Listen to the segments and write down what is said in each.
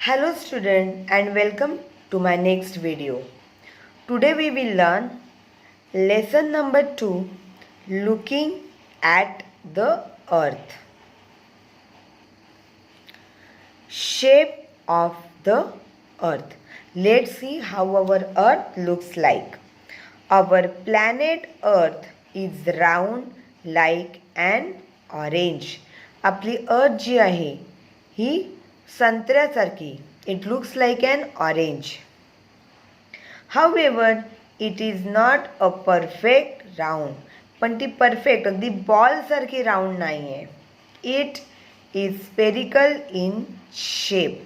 Hello student and welcome to my next video. Today we will learn lesson number 2, looking at the earth. Shape of the earth. Let's see how our earth looks like. Our planet earth is round like an orange. आपली earth जी आहे ही संत्र्यासारखी. It looks like an orange. However, it is not a perfect round. पण ती perfect अगदी ball सारखी round नाही आहे. It is spherical in shape.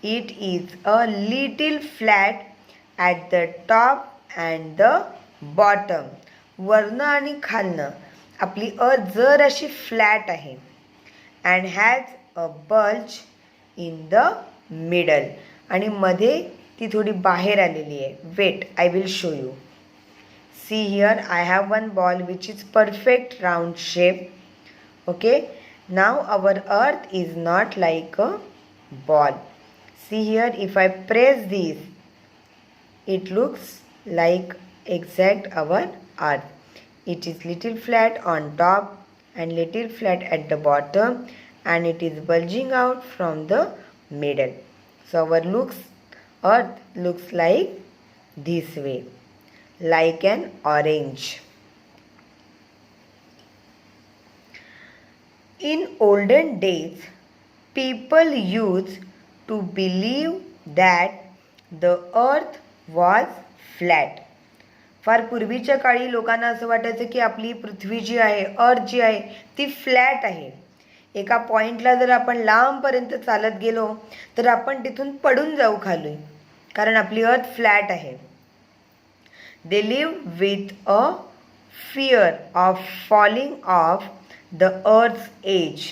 It is a little flat at the top and the bottom. वरनं आणि खालनं आपली अर्थ जर अशी फ्लॅट आहे. And has a bulge in the middle. आणि मध्ये ती थोडी बाहेर आलेली आहे. Wait, I will show you. See here, I have one ball which is perfect round shape. Okay, now our earth is not like a ball. See here, if I press this, it looks like exact our earth. It is little flat on top and little flat at the bottom, and it is bulging out from the middle. So our earth looks like this way, like an orange. In olden days, people used to believe that the earth was flat. फार पूर्वीच्या काळी लोकांना असं वाटायचं की आपली पृथ्वी जी आहे, अर्थ जी आहे ती फ्लॅट आहे. एका पॉइंटला जर आपण लांबपर्यंत चालत गेलो तर आपण तिथून पडून जाऊ खाली, कारण आपली अर्थ फ्लॅट आहे. They live with a fear of falling off the earth's edge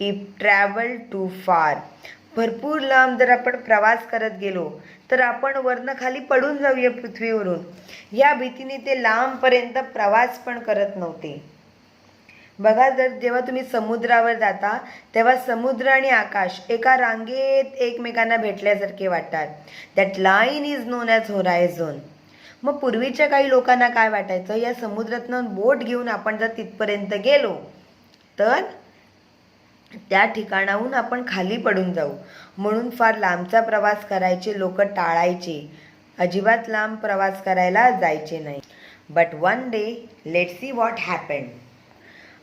if travel too far. भरपूर लांब जर आपण प्रवास करत गेलो तर आपण वरनं खाली पडून जाऊया पृथ्वीवरून, या भीतीने ते लांबपर्यंत प्रवास पण करत नव्हते. बघा, जेव्हा तुम्ही समुद्रावर जाता तेव्हा समुद्र आणि आकाश एका रांगेत एकमेकांना भेटल्यासारखे वाटतात. That line is known as horizon. मग पूर्वीच्या काही लोकांना काय वाटायचं, या समुद्रातनं बोट घेऊन आपण जर तिथपर्यंत गेलो तर त्या ठिकाणाहून आपण खाली पडून जाऊ, म्हणून फार लांबचा प्रवास करायचे लोक टाळायचे. अजिबात लांब प्रवास करायला जायचे नाही. But one day, let's see what happened.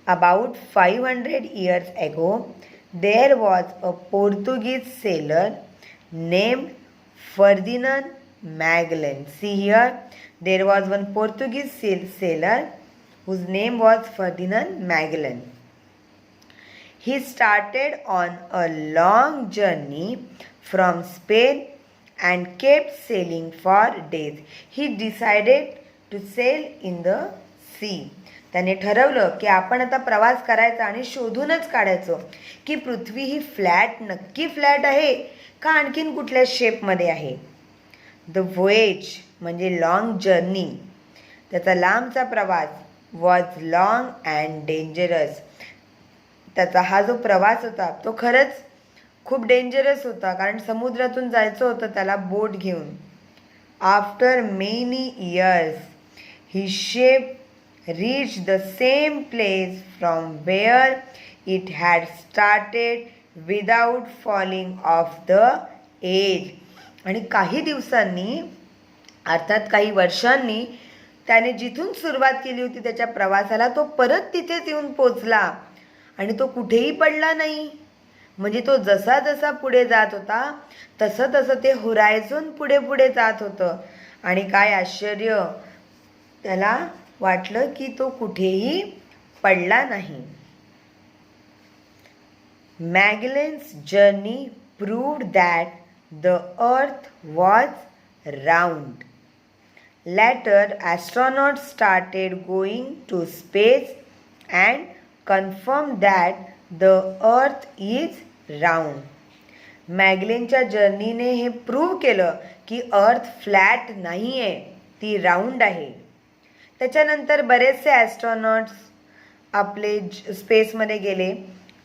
About 500 years ago, there was a Portuguese sailor named Ferdinand Magellan. See here, there was one Portuguese sailor whose name was Ferdinand Magellan. He started on a long journey from Spain and kept sailing for days. He decided to sail in the sea. त्याने ठरवलं की आपण आता प्रवास करायचा आणि शोधूनच काढायचं की पृथ्वी ही फ्लॅट नक्की फ्लॅट आहे का आणखीन कुठल्या शेपमध्ये आहे. द व्होएज म्हणजे लॉंग जर्नी. त्याचा लांबचा प्रवास वॉज लॉंग अँड डेंजरस. त्याचा हा जो प्रवास होता तो खरंच खूप डेंजरस होता, कारण समुद्रातून जायचं होतं त्याला बोट घेऊन. After many years he shape reached the same place from where it had started without falling off the edge. आणि काही दिवसांनी, अर्थात काही वर्षांनी, त्याने जिथून सुरुवात केली होती त्याच्या प्रवासाला तो परत तिथेच येऊन पोचला आणि तो कुठेही पडला नाही. म्हणजे तो जसा जसा पुढे जात होता तसं तसं ते होरायझोन पुढे पुढे जात होतं. आणि काय आश्चर्य, त्याला वाटलं की तो कुठेही पडला नाही. Magellan's journey proved that the earth was round. Later, astronauts started going to space and confirmed that the earth is round. मॅगलेनच्या जर्नीने हे प्रूव्ह केलं की अर्थ फ्लॅट नाही आहे, ती राऊंड आहे. त्याच्यानंतर बरेचसे ॲस्ट्रॉनॉट्स आपले स्पेसमध्ये गेले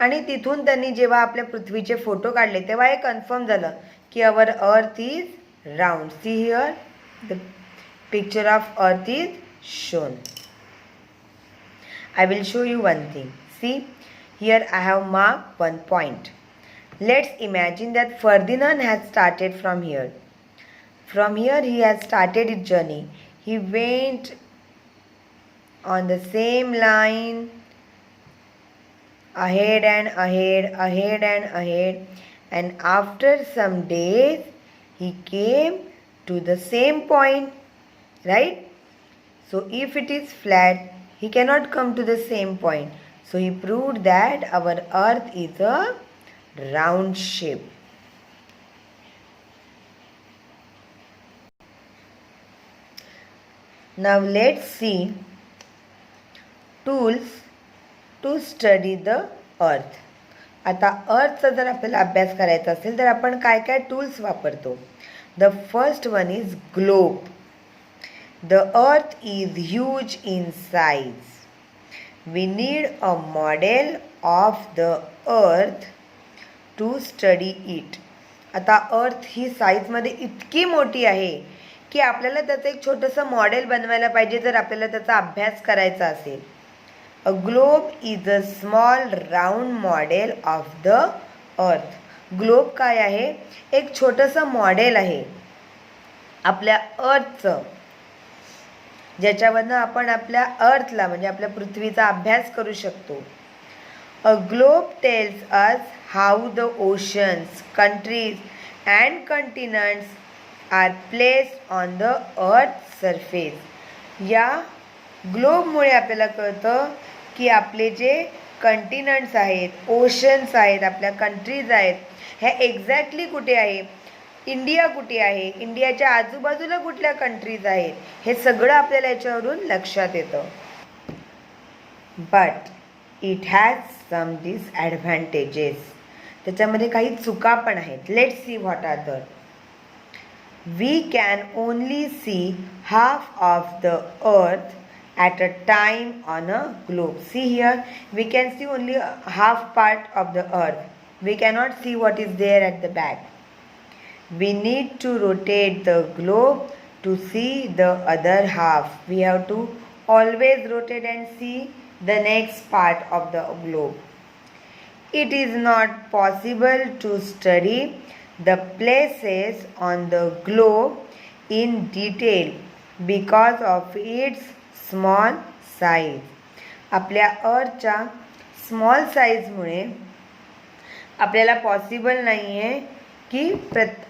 आणि तिथून त्यांनी जेव्हा आपल्या पृथ्वीचे फोटो काढले तेव्हा हे कन्फर्म झालं की our earth is round. See here the picture of earth is shown. I will show you one thing. See, here I have marked one point. Let's imagine that Ferdinand has started from here. From here he has started his journey. He went on the same line ahead and ahead, ahead and ahead, and after some days he came to the same point, right? So if it is flat, he cannot come to the same point. So he proved that our earth is a round shape. Now let's see tools to study the earth. आता अर्थचा जर आपल्याला अभ्यास करायचा असेल तर आपण काय काय टूल्स वापरतो. The first one is globe. The earth is huge in size. We need a model of the earth to study it. आता अर्थ ही साईजमध्ये इतकी मोठी आहे की आपल्याला त्याचं एक छोटंसं मॉडेल बनवायला पाहिजे जर आपल्याला त्याचा अभ्यास करायचा असेल. A globe is a small round model of the अर्थ. ग्लोब काय आहे? एक छोटंसं मॉडेल आहे आपल्या अर्थचं, ज्याच्यावरनं आपण आपल्या अर्थला म्हणजे आपल्या पृथ्वीचा अभ्यास करू शकतो. A globe tells us how the oceans, countries and continents are placed on the earth surface. या ग्लोबमुळे आपल्याला कळतं की आपले जे कंटिनेंट्स आहेत, ओशन्स आहेत, आपल्या कंट्रीज आहेत, ह्या एक्झॅक्टली कुठे आहे, इंडिया कुठे आहे, इंडियाच्या आजूबाजूला कुठल्या कंट्रीज आहेत, हे सगळं आपल्याला याच्यावरून लक्षात येतं. But it has some disadvantages. त्याच्यामध्ये काही चुका पण आहेत. Let's see what are there. We can only see half of the earth at a time on a globe. See here, we can see only half part of the earth. We cannot see what is there at the back. We need to rotate the globe to see the other half. We have to always rotate and see the next part of the globe. It is not possible to study the places on the globe in detail because of its small size. आपल्या अर्थच्या small साईजमुळे आपल्याला possible नाही आहे की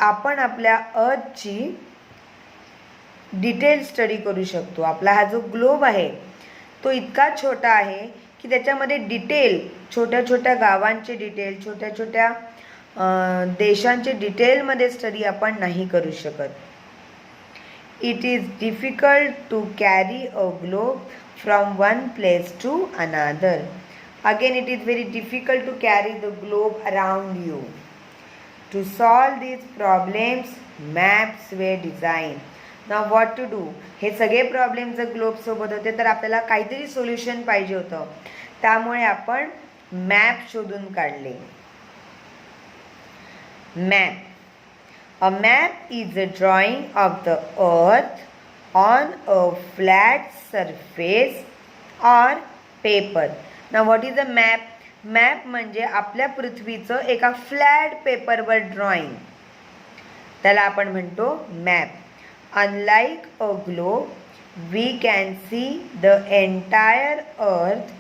आपण आपल्या अर्थची detail study करू शकतो. आपला हा जो ग्लोब आहे तो इतका छोटा आहे की त्याच्यामध्ये डिटेल, छोट्या छोट्या गावांचे डिटेल, छोट्या छोट्या देशांचे डिटेलमध्ये स्टडी आपण नाही करू शकत. It is difficult to carry a globe from one place to another. Again, it is very difficult to carry the globe around you. To solve these problems, maps were designed. Now what to do? हे सगळे problem जर globe सोबत होते तर आपल्याला काहीतरी solution पाहिजे होतं. त्यामुळे आपण मॅप शोधून काढले. Map. A map is a drawing of the earth on a flat surface or paper. Now what is a map? Map म्हणजे आपल्या पृथ्वीचं एका फ्लॅट पेपरवर ड्रॉइंग, त्याला आपण म्हणतो map. Unlike a globe, we can see the entire earth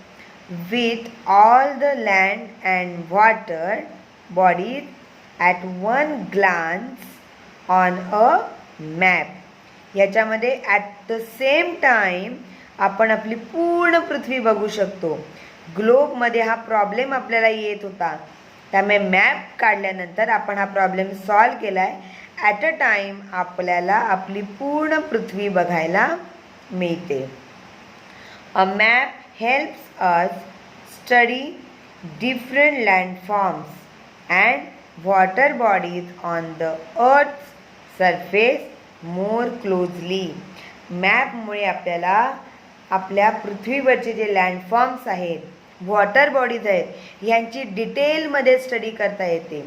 with all the land and water bodies at one glance on a map. याच्यामध्ये at the same time आपण आपली पूर्ण पृथ्वी बघू शकतो. ग्लोबमध्ये हा प्रॉब्लेम आपल्याला येत होता, त्यामुळे मॅप काढल्यानंतर आपण हा प्रॉब्लेम सॉल्व केला आहे. ॲट अ टाईम आपल्याला आपली पूर्ण पृथ्वी बघायला मिळते. A map helps us study different landforms and water bodies on the earth surface more closely. मॅपमुळे आपल्याला आपल्या पृथ्वीवरचे जे लँडफॉर्म्स आहेत, वॉटर बॉडीज आहेत, ह्यांची डिटेलमध्ये स्टडी करता येते.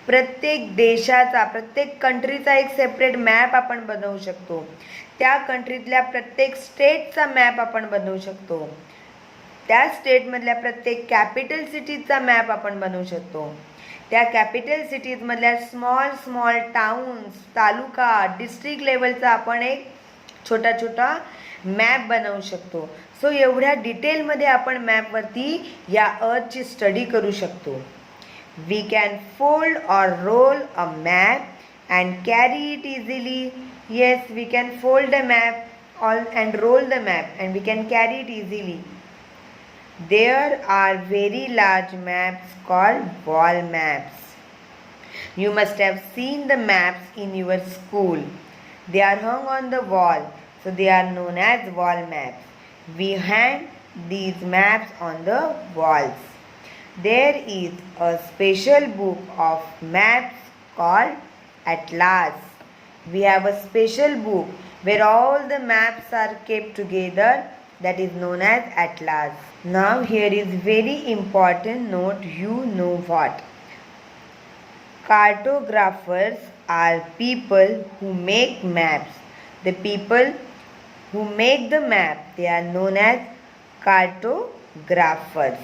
प्रत्येक देशाचा, प्रत्येक कंट्रीचा एक सेपरेट मॅप आपण बनवू शकतो. त्या कंट्रीतल्या प्रत्येक स्टेटचा मॅप आपण बनवू शकतो. त्या स्टेटमधल्या प्रत्येक कॅपिटल सिटीजचा मॅप आपण बनवू शकतो. त्या कॅपिटल सिटीजमधल्या स्मॉल स्मॉल टाउन्स, तालुका, डिस्ट्रिक्ट लेवलचा आपण एक छोटा छोटा मॅप बनवू शकतो. सो एवढ्या डिटेलमध्ये आपण मॅपवरती या अर्थची स्टडी करू शकतो. We can fold or roll a map and carry it easily. Yes, we can fold the map and roll the map and we can carry it easily. There are very large maps called wall maps. You must have seen the maps in your school. They are hung on the wall, so they are known as wall maps. We hang these maps on the walls. There is a special book of maps called Atlas. We have a special book where all the maps are kept together, that is known as Atlas. Now here is very important note, you know what? Cartographers are people who make maps. The people who make the map, they are known as cartographers.